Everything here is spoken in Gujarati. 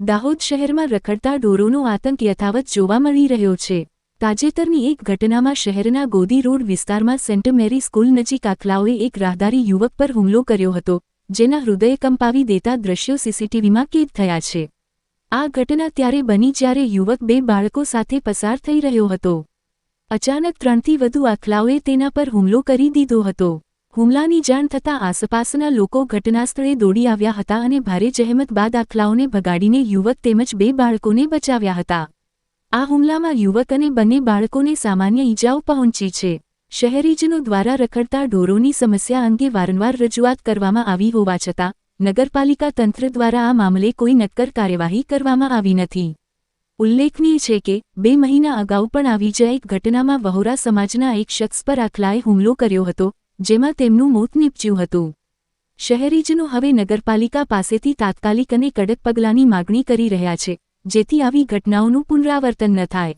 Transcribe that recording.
દાહોદ શહેરમાં રખડતા ઢોરોનો આતંક યથાવત જોવા મળી રહ્યો છે। તાજેતરની એક ઘટનામાં શહેરના ગોદી રોડ વિસ્તારમાં સેન્ટ મેરી સ્કૂલ નજીક આખલાઓએ એક રાહદારી યુવક પર હુમલો કર્યો હતો, જેના હૃદય કંપાવી દેતા દ્રશ્યો સીસીટીવીમાં કેદ થયા છે। આ ઘટના ત્યારે બની જ્યારે યુવક બે બાળકો સાથે પસાર થઈ રહ્યો હતો। અચાનક 3થી વધુ આખલાઓએ તેના પર હુમલો કરી દીધો હતો। હુમલાની જાણ થતાં આસપાસના લોકો ઘટનાસ્થળે દોડી આવ્યા હતા અને ભારે જહેમત બાદ આખલાઓને ભગાડીને યુવક તેમજ બે બાળકોને બચાવ્યા હતા। આ હુમલામાં યુવક અને બંને બાળકોને સામાન્ય ઈજાઓ પહોંચી છે। શહેરીજનો દ્વારા રખડતા ઢોરોની સમસ્યા અંગે વારંવાર રજૂઆત કરવામાં આવી હોવા છતાં નગરપાલિકા તંત્ર દ્વારા આ મામલે કોઈ નક્કર કાર્યવાહી કરવામાં આવી નથી। ઉલ્લેખનીય છે કે 2 મહિના અગાઉ પણ આવી જ એક ઘટનામાં વહોરા સમાજના એક શખ્સ પર આખલાએ હુમલો કર્યો હતો, જેમાં તેમનું મોત નીપજ્યું હતું। શહેરીજનો હવે નગરપાલિકા પાસેથી તાત્કાલિક અને કડક પગલાંની માગણી કરી રહ્યા છે, જેથી આવી ઘટનાઓનું પુનરાવર્તન ન થાય।